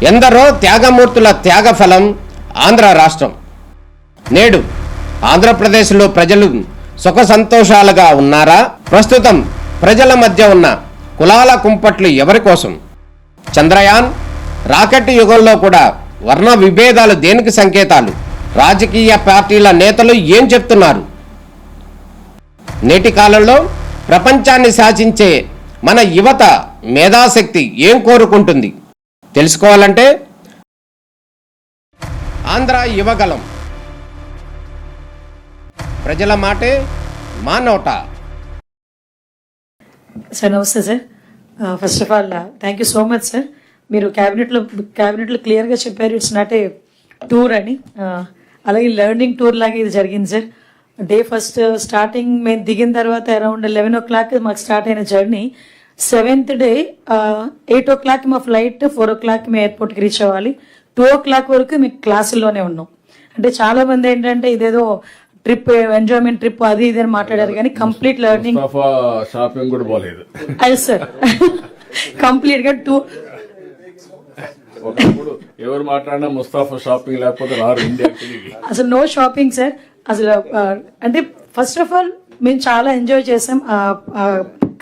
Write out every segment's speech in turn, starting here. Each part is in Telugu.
ఎందరో త్యాగమూర్తుల త్యాగఫలం ఆంధ్ర రాష్ట్రం. నేడు ఆంధ్రప్రదేశ్లో ప్రజలు సుఖ సంతోషాలుగా ఉన్నారా? ప్రస్తుతం ప్రజల మధ్య ఉన్న కులాల కుంపట్లు ఎవరి కోసం? చంద్రయాన్ రాకెట్ యుగంలో కూడా వర్ణ విభేదాలు దేనికి సంకేతాలు? రాజకీయ పార్టీల నేతలు ఏం చెప్తున్నారు? నేటి కాలంలో ప్రపంచాన్ని శాసించే మన యువత మేధాశక్తి ఏం కోరుకుంటుంది? తెలుసుకోవాలంటే ఆంధ్ర యువగలం. ప్రజల మాటే మా నోట. సార్ నమస్తే sir. First of all thank you so much sir. మీరు క్యాబినెట్లో క్లియర్గా చెప్పారు ఇట్స్ నాట్ ఏ టూర్ అని. అలాగే లెర్నింగ్ టూర్ లాగా ఇది జరిగింది సార్. డే ఫస్ట్ స్టార్టింగ్ మేము దిగిన తర్వాత అరౌండ్ 11 o'clock మాకు స్టార్ట్ అయిన జర్నీ. 7th డే 8 o'clock మా ఫ్లైట్, 4 o'clock మేము ఎయిర్పోర్ట్కి రీచ్ అవ్వాలి. 2 o'clock వరకు మీకు క్లాసుల్లోనే ఉన్నాం. అంటే చాలా మంది ఏంటంటే ఇదేదో ట్రిప్, ఎంజాయ్మెంట్ ట్రిప్ అది ఇది అని మాట్లాడారు, కానీ కంప్లీట్ లెర్నింగ్. షాపింగ్ కూడా పోలేదు అది సార్. కంప్లీట్ గా ఎవరు మాట్లాడినా ముస్తాఫా షాపింగ్ లేకపోతే రారు ఇండియాకి. అసలు నో షాపింగ్ సార్. అసలు అంటే ఫస్ట్ ఆఫ్ ఆల్ మేము చాలా ఎంజాయ్ చేసాం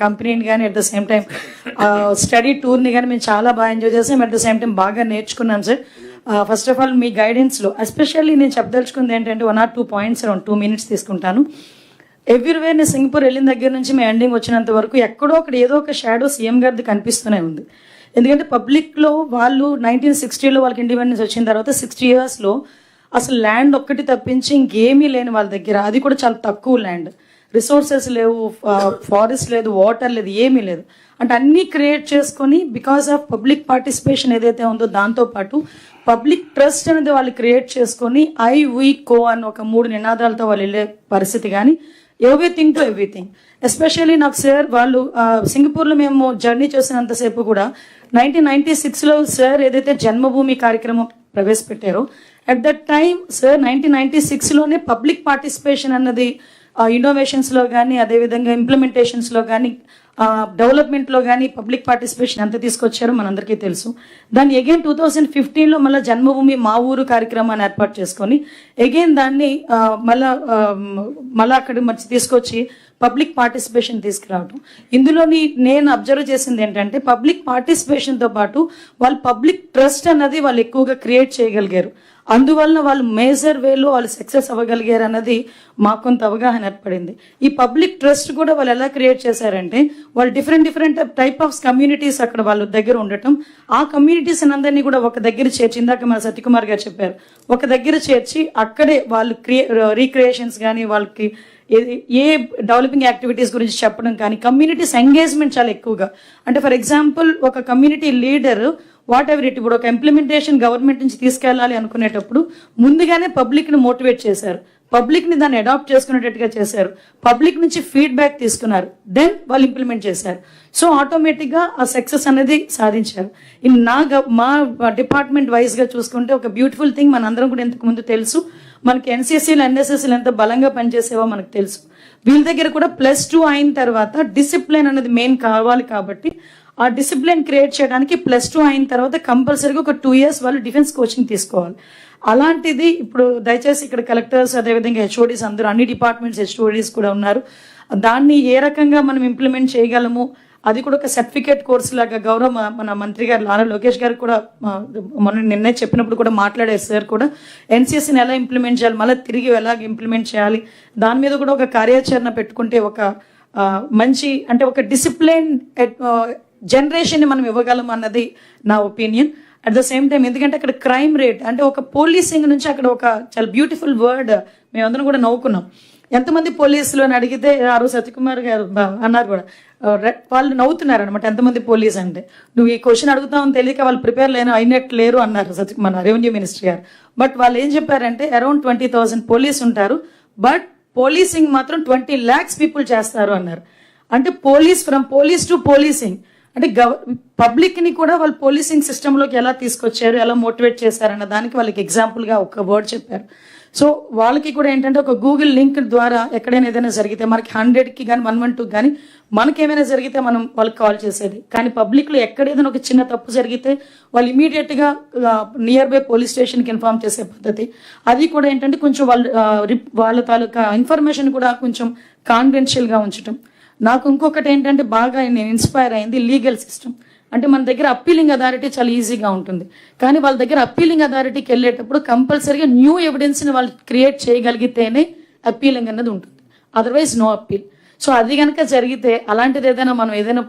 కంపెనీని కానీ, at the same time study టూర్ని కానీ మేము చాలా బాగా ఎంజాయ్ చేసాం. అట్ ద సేమ్ టైం బాగా నేర్చుకున్నాం సార్. ఫస్ట్ ఆఫ్ ఆల్ మీ గైడెన్స్లో ఎస్పెషల్లీ నేను చెప్పదలుచుకుంది ఏంటంటే 1 or 2 points అరౌండ్ 2 minutes తీసుకుంటాను. ఎవ్రీవేర్ నేను సింగపూర్ వెళ్ళిన దగ్గర నుంచి మేము ఎండింగ్ వచ్చినంత వరకు ఎక్కడో అక్కడ ఏదో ఒక షాడో సీఎం గారిది కనిపిస్తూనే ఉంది. ఎందుకంటే పబ్లిక్లో వాళ్ళు 1960లో వాళ్ళకి ఇండిపెండెన్స్ వచ్చిన తర్వాత 60 yearsలో అసలు ల్యాండ్ ఒక్కటి తప్పించి ఇంకేమీ లేని వాళ్ళ దగ్గర, అది కూడా చాలా తక్కువ ల్యాండ్, రిసోర్సెస్ లేవు, ఫారెస్ట్ లేదు, వాటర్ లేదు, ఏమీ లేదు. అంటే అన్నీ క్రియేట్ చేసుకొని బికాస్ ఆఫ్ పబ్లిక్ పార్టిసిపేషన్ ఏదైతే ఉందో దాంతోపాటు పబ్లిక్ ట్రస్ట్ అనేది వాళ్ళు క్రియేట్ చేసుకొని ఐ వీ కో అని ఒక 3 నినాదాలతో వాళ్ళు వెళ్ళే పరిస్థితి. కానీ ఎవ్రీథింగ్ టు ఎవ్రీథింగ్. ఎస్పెషల్లీ నాకు సార్ వాళ్ళు సింగపూర్లో మేము జర్నీ చేసినంతసేపు కూడా 1996లో సార్ ఏదైతే జన్మభూమి కార్యక్రమం ప్రవేశపెట్టారో అట్ దట్ టైం సార్ 1996లోనే పబ్లిక్ పార్టిసిపేషన్ అన్నది ఇన్నోవేషన్స్లో కానీ, అదేవిధంగా ఇంప్లిమెంటేషన్స్లో కానీ, డెవలప్మెంట్లో కానీ పబ్లిక్ పార్టిసిపేషన్ ఎంత తీసుకొచ్చారో మనందరికీ తెలుసు. దాన్ని అగైన్ 2015లో మళ్ళీ జన్మభూమి మా ఊరు కార్యక్రమాన్ని ఏర్పాటు చేసుకొని అగైన్ దాన్ని మళ్ళీ అక్కడ మంచి తీసుకొచ్చి పబ్లిక్ పార్టిసిపేషన్ తీసుకురావడం. ఇందులోని నేను అబ్జర్వ్ చేసింది ఏంటంటే పబ్లిక్ పార్టిసిపేషన్తో పాటు వాళ్ళు పబ్లిక్ ట్రస్ట్ అన్నది వాళ్ళు ఎక్కువగా క్రియేట్ చేయగలిగారు. అందువలన వాళ్ళు మేజర్ వేలో వాళ్ళు సక్సెస్ అవ్వగలిగారు అన్నది మాకు కొంత అవగాహన ఏర్పడింది. ఈ పబ్లిక్ ట్రస్ట్ కూడా వాళ్ళు ఎలా క్రియేట్ చేశారంటే వాళ్ళు డిఫరెంట్ టైప్ ఆఫ్ కమ్యూనిటీస్ అక్కడ వాళ్ళ దగ్గర ఉండటం, ఆ కమ్యూనిటీస్ అందరినీ కూడా ఒక దగ్గర చేర్చి, ఇందాక మన సత్యకుమార్ గారు చెప్పారు, ఒక దగ్గర చేర్చి అక్కడే వాళ్ళు రీక్రియేషన్స్ కానీ, వాళ్ళకి ఏ డెవలపింగ్ యాక్టివిటీస్ గురించి చెప్పడం కానీ, కమ్యూనిటీస్ ఎంగేజ్మెంట్ చాలా ఎక్కువగా. అంటే ఫర్ ఎగ్జాంపుల్ ఒక community leader what ever it, ఇప్పుడు ఒక ఇంప్లిమెంటేషన్ గవర్నమెంట్ నుంచి తీసుకెళ్లాలి అనుకునేటప్పుడు ముందుగానే పబ్లిక్ని మోటివేట్ చేశారు, పబ్లిక్ని దాన్ని అడాప్ట్ చేసుకునేటట్టుగా చేశారు, పబ్లిక్ నుంచి ఫీడ్బ్యాక్ తీసుకున్నారు, దెన్ వాళ్ళు ఇంప్లిమెంట్ చేశారు. సో ఆటోమేటిక్గా ఆ సక్సెస్ అనేది సాధించారు. మా డిపార్ట్మెంట్ వైజ్గా చూసుకుంటే ఒక బ్యూటిఫుల్ థింగ్ మనందరం కూడా ఇంతకు ముందు తెలుసు, మనకి ఎన్సీసీలు ఎన్ఎస్ఎస్లు ఎంత బలంగా పనిచేసేవో మనకు తెలుసు. వీళ్ళ దగ్గర కూడా +2 అయిన తర్వాత డిసిప్లిన్ అనేది మెయిన్ కావాలి. కాబట్టి ఆ డిసిప్లిన్ క్రియేట్ చేయడానికి +2 అయిన తర్వాత కంపల్సరీగా ఒక 2 years వాళ్ళు డిఫెన్స్ కోచింగ్ తీసుకోవాలి. అలాంటిది ఇప్పుడు దయచేసి ఇక్కడ కలెక్టర్స్, అదేవిధంగా హెచ్ఓడీస్ అందరూ, అన్ని డిపార్ట్మెంట్స్ హెచ్ఓడీస్ కూడా ఉన్నారు. దాన్ని ఏ రకంగా మనం ఇంప్లిమెంట్ చేయగలము అది కూడా ఒక సర్టిఫికేట్ కోర్సు లాగా మన మంత్రి గారు నారా లోకేష్ గారు కూడా నిన్నే చెప్పినప్పుడు కూడా మాట్లాడారు సార్ కూడా, ఎన్సీసీని ఎలా ఇంప్లిమెంట్ చేయాలి, మళ్ళీ తిరిగి ఎలా ఇంప్లిమెంట్ చేయాలి, దాని మీద కూడా ఒక కార్యాచరణ పెట్టుకుంటే ఒక మంచి, అంటే ఒక డిసిప్లిన్ జనరేషన్ని మనం ఇవ్వగలం అన్నది నా opinion. At the same time ఎందుకంటే అక్కడ క్రైమ్ రేట్, అంటే ఒక పోలీసింగ్ నుంచి అక్కడ ఒక చాలా బ్యూటిఫుల్ వర్డ్ మేమందరం కూడా నవ్వుకున్నాం. ఎంతమంది పోలీసులు అని అడిగితే ఆ రోజు సత్యకుమార్ గారు అన్నారు కూడా, వాళ్ళు నవ్వుతున్నారు అనమాట, ఎంతమంది పోలీస్ అంటే. నువ్వు ఈ క్వశ్చన్ అడుగుతావని తెలియక వాళ్ళు ప్రిపేర్ అయినట్టు లేరు అన్నారు సత్యకుమార్, రెవెన్యూ మినిస్టర్ గారు. బట్ వాళ్ళు ఏం చెప్పారంటే అరౌండ్ 20,000 పోలీస్ ఉంటారు, బట్ పోలీసింగ్ మాత్రం 20 lakhs పీపుల్ చేస్తారు అన్నారు. అంటే ఫ్రమ్ పోలీస్ టు పోలీసింగ్, అంటే పబ్లిక్ని కూడా వాళ్ళు పోలీసింగ్ సిస్టంలోకి ఎలా తీసుకొచ్చారు, ఎలా మోటివేట్ చేశారన్న దానికి వాళ్ళకి ఎగ్జాంపుల్గా ఒక వర్డ్ చెప్పారు. సో వాళ్ళకి కూడా ఏంటంటే ఒక గూగుల్ లింక్ ద్వారా ఎక్కడైనా ఏదైనా జరిగితే మనకి 100కి కానీ 112 కానీ మనకేమైనా జరిగితే మనం వాళ్ళకి కాల్ చేసేది. కానీ పబ్లిక్లో ఎక్కడ ఏదైనా ఒక చిన్న తప్పు జరిగితే వాళ్ళు ఇమీడియట్గా నియర్ బై పోలీస్ స్టేషన్కి ఇన్ఫార్మ్ చేసే పద్ధతి. అది కూడా ఏంటంటే కొంచెం వాళ్ళ తాలూకా ఇన్ఫర్మేషన్ కూడా కొంచెం కాన్ఫిడెన్షియల్గా ఉంచడం. నాకు ఇంకొకటి ఏంటంటే బాగా నేను ఇన్స్పైర్ అయింది లీగల్ సిస్టమ్. అంటే మన దగ్గర అప్పీలింగ్ అథారిటీ చాలా ఈజీగా ఉంటుంది, కానీ వాళ్ళ దగ్గర అప్పీలింగ్ అథారిటీకి వెళ్ళేటప్పుడు కంపల్సరీగా న్యూ ఎవిడెన్స్ని వాళ్ళు క్రియేట్ చేయగలిగితేనే అప్పీలింగ్ అన్నది ఉంటుంది, అదర్వైజ్ నో అప్పీల్. సో అది కనుక జరిగితే అలాంటిది ఏదైనా మనం ఏదైనా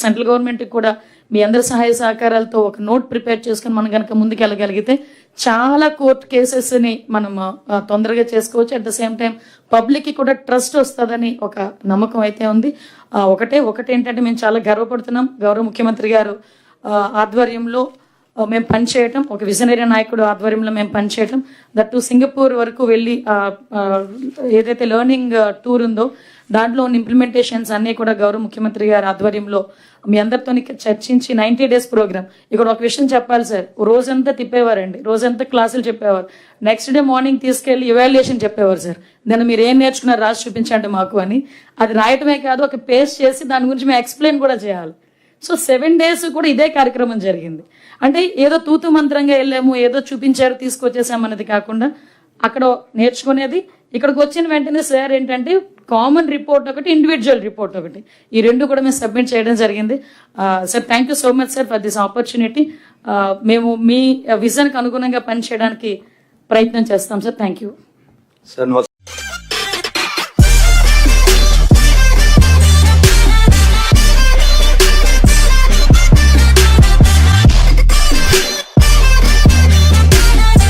సెంట్రల్ గవర్నమెంట్కి కూడా మీ అందరి సహాయ సహకారాలతో ఒక నోట్ ప్రిపేర్ చేసుకుని మనం కనుక ముందుకు వెళ్ళగలిగితే చాలా కోర్టు కేసెస్ని మనం తొందరగా చేసుకోవచ్చు. అట్ ద సేమ్ టైం పబ్లిక్కి కూడా ట్రస్ట్ వస్తుందని ఒక నమ్మకం అయితే ఉంది. ఒకటి ఏంటంటే మేము చాలా గర్వపడుతున్నాం, గౌరవ ముఖ్యమంత్రి గారు ఆధ్వర్యంలో మేము పనిచేయటం, ఒక విజనరీ నాయకుడు ఆధ్వర్యంలో మేము పనిచేయటం, దట్టు సింగపూర్ వరకు వెళ్ళి ఏదైతే లెర్నింగ్ టూర్ ఉందో దాంట్లో ఉన్న ఇంప్లిమెంటేషన్స్ అన్నీ కూడా గౌరవ ముఖ్యమంత్రి గారి ఆధ్వర్యంలో మీ అందరితో చర్చించి 90 days ప్రోగ్రామ్. ఇక్కడ ఒక విషయం చెప్పాలి సార్, రోజంతా తిప్పేవారండి, రోజంతా క్లాసులు చెప్పేవారు, నెక్స్ట్ డే మార్నింగ్ తీసుకెళ్లి ఎవాల్యుయేషన్ చెప్పేవారు సార్. దాన్ని మీరు ఏం నేర్చుకున్నారు రాసి చూపించండి మాకు అని. అది రాయటమే కాదు, ఒక పేస్ట్ చేసి దాని గురించి మేము ఎక్స్ప్లెయిన్ కూడా చేయాలి. సో 7 days కూడా ఇదే కార్యక్రమం జరిగింది. అంటే ఏదో తూతు మంత్రంగా వెళ్ళాము, ఏదో చూపించారు తీసుకొచ్చేసాము అన్నది కాకుండా అక్కడ నేర్చుకునేది. ఇక్కడికి వచ్చిన వెంటనే సార్ ఏంటంటే కామన్ రిపోర్ట్ ఒకటి, ఇండివిజువల్ రిపోర్ట్ ఒకటి, ఈ రెండు కూడా మేము సబ్మిట్ చేయడం జరిగింది. Sir thank you so much sir for this opportunity. మేము మీ విజన్కి అనుగుణంగా పనిచేయడానికి ప్రయత్నం చేస్తాం సార్. Thank you sir.